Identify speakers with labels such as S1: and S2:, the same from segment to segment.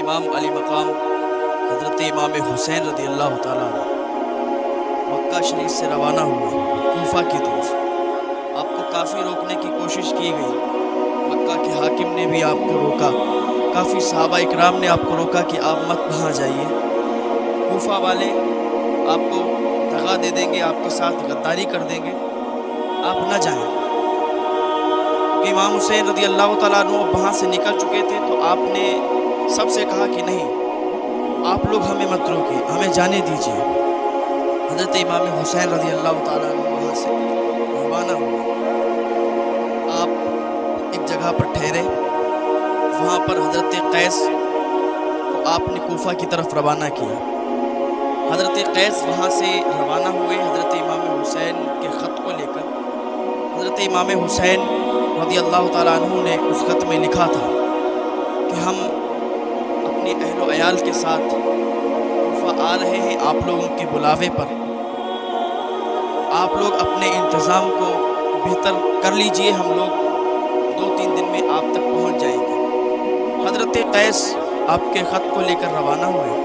S1: इमाम अली मकाम हज़रत इमाम हुसैन रज़ी अल्लाह ताला अन्हु मक्का शरीफ से रवाना हुए कूफा की तरफ। आपको काफ़ी रोकने की कोशिश की गई, मक्का के हाकिम ने भी आपको रोका, काफ़ी सहाबा इकराम ने आपको रोका कि आप मत वहाँ जाइए, कूफा वाले आपको दगा दे देंगे, आपके साथ गद्दारी कर देंगे, आप न जाएं। कि इमाम हुसैन रज़ी अल्लाह ताला अन्हु वहाँ से निकल चुके थे, तो आपने सबसे कहा कि नहीं, आप लोग हमें मत रोकिए, हमें जाने दीजिए। हज़रत इमाम हुसैन रज़ी अल्लाह ताला अन्हु वहाँ से रवाना हुए। आप एक जगह पर ठहरे, वहाँ पर हज़रत कैस को आपने कूफा की तरफ रवाना किया। हज़रत कैस वहाँ से रवाना हुए हज़रत इमाम हुसैन के ख़त को लेकर। हज़रत इमाम हुसैन रज़ी अल्लाह ताला अन्हु ने उस ख़त में लिखा था कि हम अपने अहलो अयाल के साथ कूफा आ रहे हैं आप लोगों के बुलावे पर, आप लोग अपने इंतज़ाम को बेहतर कर लीजिए, हम लोग 2-3 दिन में आप तक पहुंच जाएंगे। हज़रत कैस आपके ख़त को लेकर रवाना हुए,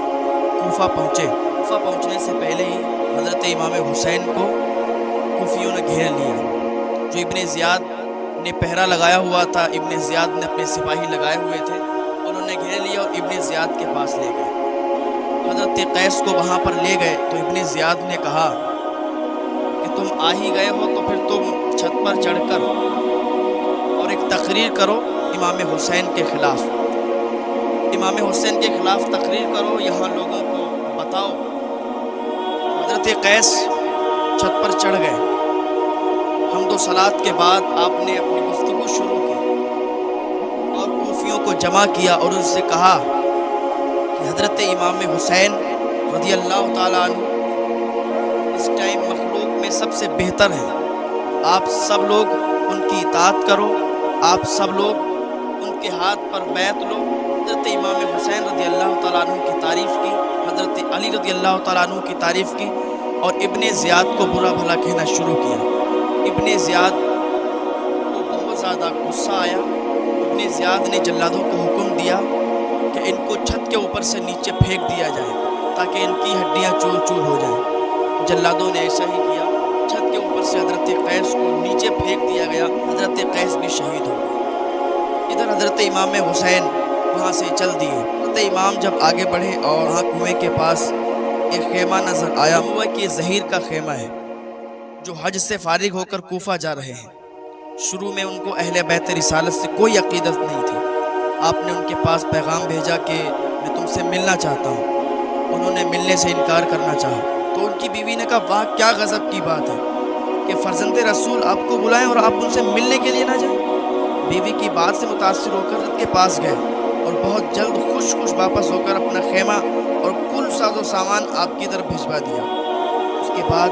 S1: कूफा पहुँचे। कूफा पहुँचने से पहले ही हज़रत इमाम हुसैन को कूफियों ने घेर लिया। जो इब्ने ज़ियाद ने पहरा लगाया हुआ था, इब्ने ज़ियाद ने अपने सिपाही लगाए हुए थे, उन्होंने घेर लिया और इब्ने ज़ियाद के पास ले गए। हज़रत कैस को वहाँ पर ले गए तो इब्ने ज़ियाद ने कहा कि तुम आ ही गए हो तो फिर तुम छत पर चढ़कर और एक तकरीर करो इमाम हुसैन के ख़िलाफ़, इमाम हुसैन के ख़िलाफ़ तकरीर करो, यहाँ लोगों को बताओ। हज़रत कैस छत पर चढ़ गए। हमदो सलात के बाद आपने अपनी गुफ्तगू शुरू की और कूफियों को जमा किया और उनसे कहा कि हज़रत इमाम हुसैन रज़ी अल्लाह ताला अन्हु इस टाइम मखलूक में सबसे बेहतर हैं, आप सब लोग उनकी इताअत करो, आप सब लोग उनके हाथ पर बैत लो। हज़रत इमाम हुसैन रज़ी अल्लाह ताला अन्हु की तारीफ़ की, हज़रत अली रज़ी अल्लाह ताला अन्हु की तारीफ़ की और इब्ने ज़ियाद को बुरा भला कहना शुरू किया। इब्ने ज़ियाद को बहुत ज़्यादा गुस्सा आया। इब्ने ज़ियाद ने जल्लादों को हुक्म दिया कि इनको छत के ऊपर से नीचे फेंक दिया जाए ताकि इनकी हड्डियाँ चूर चूर हो जाएं। जल्लादों ने ऐसा ही किया, छत के ऊपर से हज़रत कैस को नीचे फेंक दिया गया। हज़रत कैस भी शहीद हो गए। इधर हज़रत इमाम हुसैन वहाँ से चल दिए। हज़रत इमाम जब आगे बढ़े और वहाँ कुएँ के पास एक खेमा नज़र आया, हुआ कि ज़हीर का खेमा है जो हज से फारिग होकर कूफा जा रहे हैं। शुरू में उनको अहले बैत रिसालत से कोई अक़ीदत नहीं थी। आपने उनके पास पैगाम भेजा कि मैं तुमसे मिलना चाहता हूँ, उन्होंने मिलने से इनकार करना चाहा। तो उनकी बीवी ने कहा, वाह क्या गज़ब की बात है कि फ़र्ज़ंद रसूल आपको बुलाएं और आप उनसे मिलने के लिए ना जाएं। बीवी की बात से मुतासिर होकर उनके पास गए और बहुत जल्द खुश खुश वापस होकर अपना खेमा और कुल साजो सामान आपकी तरफ भिजवा दिया। उसके बाद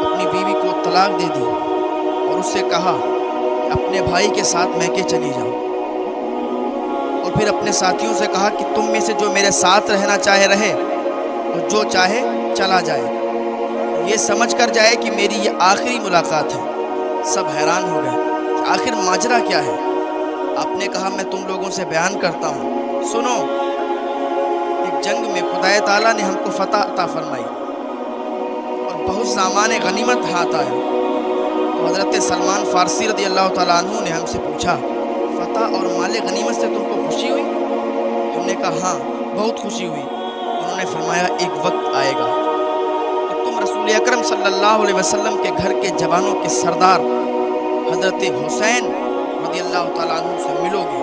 S1: अपनी बीवी को तलाक दे दी और उससे कहा कि अपने भाई के साथ मैके चली जाओ, और फिर अपने साथियों से कहा कि तुम में से जो मेरे साथ रहना चाहे रहे और जो चाहे चला जाए, ये समझ कर जाए कि मेरी ये आखिरी मुलाकात है। सब हैरान हो गए, आखिर माजरा क्या है। आपने कहा, मैं तुम लोगों से बयान करता हूँ, सुनो। एक जंग में खुदा ताला ने हमको फ़तह अता फरमाई और बहुत सामान गनीमत हाथ आया। तो हज़रत सलमान फ़ारसी रज़ी अल्लाह ताला अन्हु ने हमसे पूछा, फ़तह और माल गनीमत से तुमको खुशी हुई? हमने कहा, हाँ बहुत खुशी हुई। उन्होंने फरमाया, एक वक्त आएगा कि तुम रसूल अकरम सल्लल्लाहु अलैहि वसल्लम के घर के जवानों के सरदार हज़रत हुसैन रज़ी अल्लाह ताला अन्हु से मिलोगे,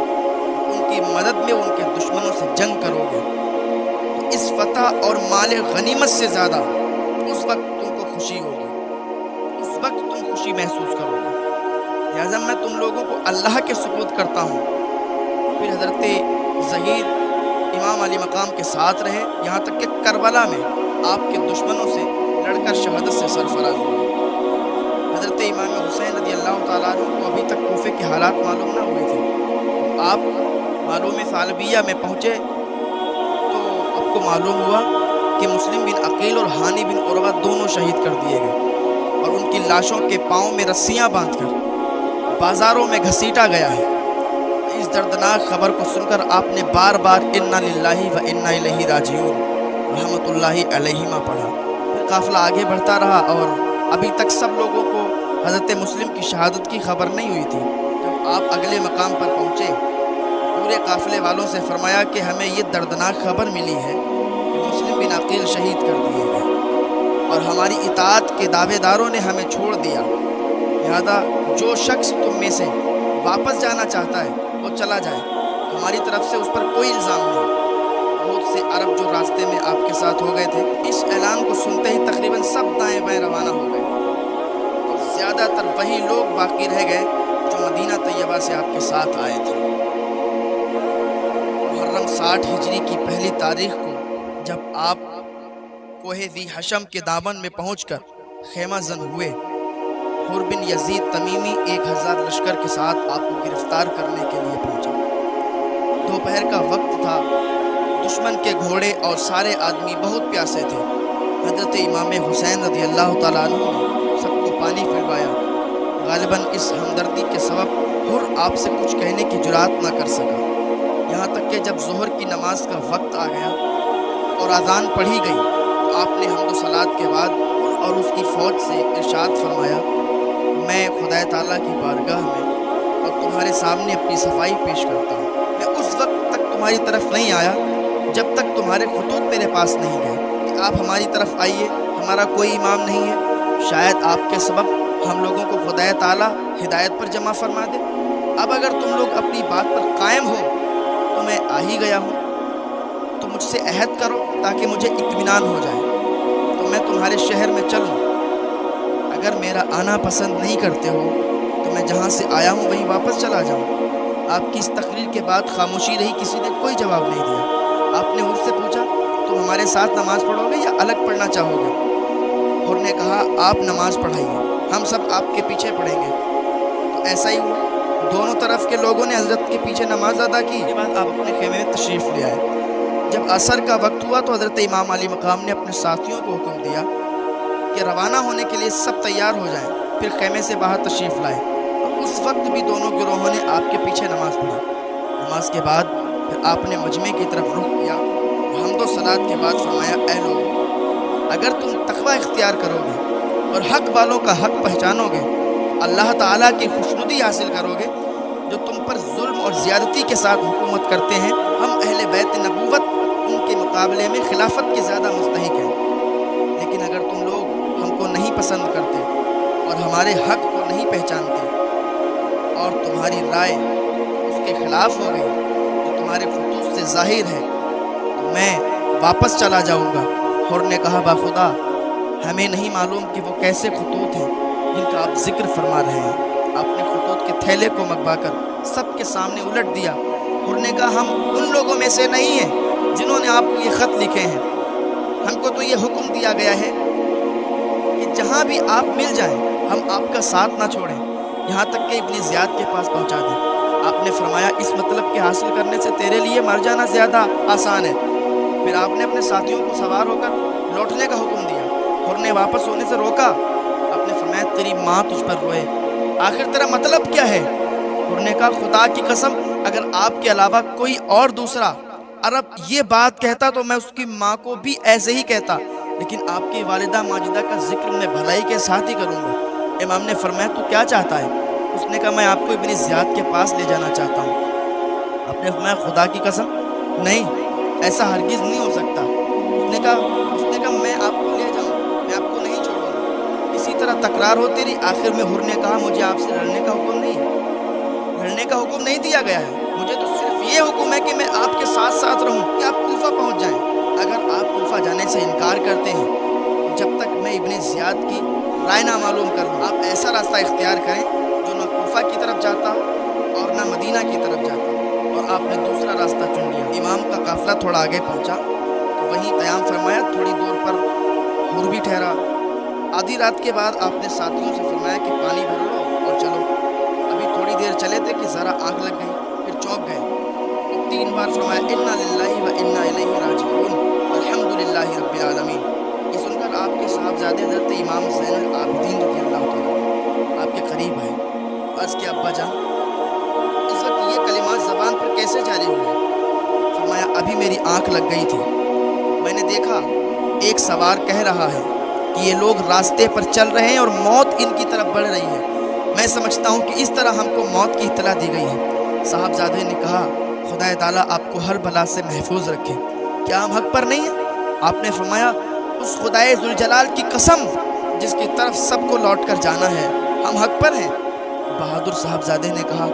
S1: उनकी मदद में उनके दुश्मनों से जंग करोगे। तो इस फ़तह और माल गनीमत से ज़्यादा उस वक्त तुमको खुशी होगी, उस वक्त तुम खुशी महसूस करोगे। लिहाजा मैं तुम लोगों को अल्लाह के सुपुर्द करता हूँ। फिर हज़रत ज़हीर इमाम अली मकाम के साथ रहे, यहाँ तक कि करबला में आपके दुश्मनों से लड़कर शहादत से सरफराज हुए। हज़रत इमाम हुसैन रज़ी अल्लाह ताला अन्हु को अभी तक कूफे के हालात मालूम ना हुए थे। आप मालूम सालबिया में पहुँचे तो आपको मालूम हुआ कि मुस्लिम बिन अकील और हानी बिन उरवा दोनों शहीद कर दिए गए और उनकी लाशों के पाँव में रस्सियाँ बांधकर बाज़ारों में घसीटा गया है। इस इस दर्दनाक खबर को सुनकर आपने बार बार इन्ना लिल्लाहि व इन्ना इलैहि राजिऊन रहमतुल्लाहि अलैहिमा पढ़ा। फिर काफ़िला आगे बढ़ता रहा और अभी तक सब लोगों को हज़रत मुस्लिम की शहादत की खबर नहीं हुई थी। जब आप अगले मकाम पर पहुँचे, पूरे काफ़िले वालों से फरमाया कि हमें ये दर्दनाक खबर मिली है कि मुस्लिम बिन अकील शहीद कर दिए गए और हमारी इताअत के दावेदारों ने हमें छोड़ दिया। लिहाजा जो शख्स तुम में से वापस जाना चाहता है वो चला जाए, हमारी तरफ से उस पर कोई इल्ज़ाम नहीं। बहुत से अरब जो रास्ते में आपके साथ हो गए थे, इस ऐलान को सुनते ही तकरीबन सब दाएं बाएं रवाना हो गए और ज़्यादातर वही लोग बाकी रह गए जो मदीना तैयबा से आपके साथ आए थे। मुहर्रम 60 हिजरी की पहली तारीख को जब आप कोहे ज़ी हशम के दामन में पहुंचकर खेमा जन हुए, हुर बिन यजीद तमीमी 1000 लश्कर के साथ आपको गिरफ्तार करने के लिए पहुंचा। दोपहर का वक्त था, दुश्मन के घोड़े और सारे आदमी बहुत प्यासे थे। हज़रत इमाम हुसैन रज़ी अल्लाह तआला अन्हु ने सबको पानी पिलवाया। गालिबन इस हमदर्दी के सबब हुर आपसे कुछ कहने की जुरात ना कर सका। यहाँ तक कि जब ज़ोहर की नमाज का वक्त आ गया और अज़ान पढ़ी गई तो आपने हम्द व सलात के बाद हुर और उसकी फ़ौज से इरशाद फरमाया, मैं खुदा ताला की बारगाह में और तुम्हारे सामने अपनी सफाई पेश करता हूँ। मैं उस वक्त तक तुम्हारी तरफ नहीं आया जब तक तुम्हारे खुतूत मेरे पास नहीं गए कि आप हमारी तरफ आइए, हमारा कोई इमाम नहीं है, शायद आपके सबब हम लोगों को खुदा ताला हिदायत पर जमा फरमा दे। अब अगर तुम लोग अपनी बात पर कायम हो तो मैं आ ही गया हूँ, तो मुझसे अहद करो ताकि मुझे इत्मीनान हो जाए, तो मैं तुम्हारे शहर में चलूँ। अगर मेरा आना पसंद नहीं करते हो तो मैं जहाँ से आया हूँ वहीं वापस चला जाऊँ। आपकी इस तकरीर के बाद खामोशी रही, किसी ने कोई जवाब नहीं दिया। आपने उससे पूछा, तुम हमारे साथ नमाज़ पढ़ोगे या अलग पढ़ना चाहोगे? हुर ने कहा, आप नमाज़ पढ़ाइए, हम सब आपके पीछे पढ़ेंगे। तो ऐसा ही हुआ, दोनों तरफ के लोगों ने हज़रत के पीछे नमाज अदा की। उसके बाद आप अपने खेमे में तशरीफ़ ले आए। जब असर का वक्त हुआ तो हज़रत इमाम अली मकाम ने अपने साथियों को हुक्म दिया कि रवाना होने के लिए सब तैयार हो जाएं, फिर खेमे से बाहर तशरीफ़ लाएं। और उस वक्त भी दोनों गिरोहों ने आपके पीछे नमाज़ पढ़ी। नमाज के बाद फिर आपने मजमे की तरफ रुख किया और हम्द व सलात के बाद फरमाया, ऐ लोगों, अगर तुम तक़वा इख्तियार करोगे और हक़ वालों का हक़ पहचानोगे, अल्लाह ताला की खुशनुदी हासिल करोगे जो तुम पर जुल्म और ज़्यादती के साथ हुकूमत करते हैं। हम अहले बैत नबूवत उनके मुकाबले में खिलाफत के ज़्यादा मुस्तहिक हैं। लेकिन अगर तुम लोग हमको नहीं पसंद करते और हमारे हक़ को नहीं पहचानते और तुम्हारी राय उसके ख़िलाफ़ हो गई तो तुम्हारे खुतूत से ज़ाहिर है, तो मैं वापस चला जाऊँगा। हुर ने कहा, बाखुदा हमें नहीं मालूम कि वो कैसे खुतूत हैं जिनका आप जिक्र फरमा रहे हैं। आपने खुतूत के थैले को मंगवाकर सबके सामने उलट दिया। हुर ने कहा, हम उन लोगों में से नहीं हैं जिन्होंने आपको ये ख़त लिखे हैं। हमको तो ये हुक्म दिया गया है कि जहाँ भी आप मिल जाएं हम आपका साथ ना छोड़ें, यहाँ तक कि इब्न ज़ियाद के पास पहुँचा दें। आपने फरमाया, इस मतलब के हासिल करने से तेरे लिए मर जाना ज़्यादा आसान है। फिर आपने अपने साथियों को सवार होकर लौटने का हुक्म दिया। हुर ने वापस होने से रोका। आपने फरमाया, तेरी माँ तुझ पर रोए, आखिर तेरा मतलब क्या है? हुर ने कहा, खुदा की कसम, अगर आपके अलावा कोई और दूसरा अरब ये बात कहता तो मैं उसकी माँ को भी ऐसे ही कहता, लेकिन आपकी वालिदा माजिदा का जिक्र मैं भलाई के साथ ही करूँगा। इमाम ने फरमाया, तू क्या चाहता है? उसने कहा, मैं आपको इब्न ज़ियाद के पास ले जाना चाहता हूँ। आपने फरमाया, खुदा की कसम नहीं, ऐसा हरगिज़ नहीं हो सकता। उसने कहा मैं आपको ले जाऊँ, मैं आपको नहीं छोड़ूंगा। इसी तरह तकरार होती रही। आखिर में हुर ने कहा, मुझे आपसे लड़ने का हुक्म नहीं दिया गया है, मुझे तो सिर्फ ये हुक्म है कि मैं आपके साथ साथ रहूं, कि आप कूफा पहुंच जाएं। अगर आप कूफा जाने से इनकार करते हैं तो जब तक मैं इब्न ज़ियाद की राय ना मालूम कर लूँ, आप ऐसा रास्ता इख्तियार करें जो ना कूफा की तरफ जाता हो और ना मदीना की तरफ जाता हो। और आपने दूसरा रास्ता चुन लिया। इमाम का काफिला थोड़ा आगे पहुंचा तो वहीं क़याम फरमाया। थोड़ी दूर पर हुर भी ठहरा। आधी रात के बाद आपने साथियों से फरमाया कि पानी भर लो और चलो। अभी थोड़ी देर चले थे कि ज़रा आग लग गई, फिर चौंक गए और 3 बार फरमाया, इन्ना लिल्लाहि व इन्ना इलैहि राजिऊन, अल्हम्दुलिल्लाहि रब्बिल आलमीन। ये सुनकर आपके साहबजादे हज़रत इमाम ज़ैनुल आबिदीन रज़ियल्लाहु तआला आपके करीब आए। अर्ज़ किया, अब्बा जान, इस वक्त ये कलिमात ज़बान میری آنکھ لگ گئی تھی۔ میں نے دیکھا ایک سوار کہہ رہا ہے کہ یہ لوگ راستے پر چل رہے ہیں اور موت ان کی طرف بڑھ رہی ہے۔ میں سمجھتا ہوں کہ اس طرح ہم کو موت کی اطلاع دی گئی ہے۔ صاحبزادے نے کہا خدا تعالیٰ آپ کو ہر بلا سے محفوظ رکھے، کیا ہم حق پر نہیں ہیں؟ آپ نے فرمایا اس خدائے ذوالجلال کی قسم جس کی طرف سب کو لوٹ کر جانا ہے، ہم حق پر ہیں۔ بہادر صاحبزادے نے کہا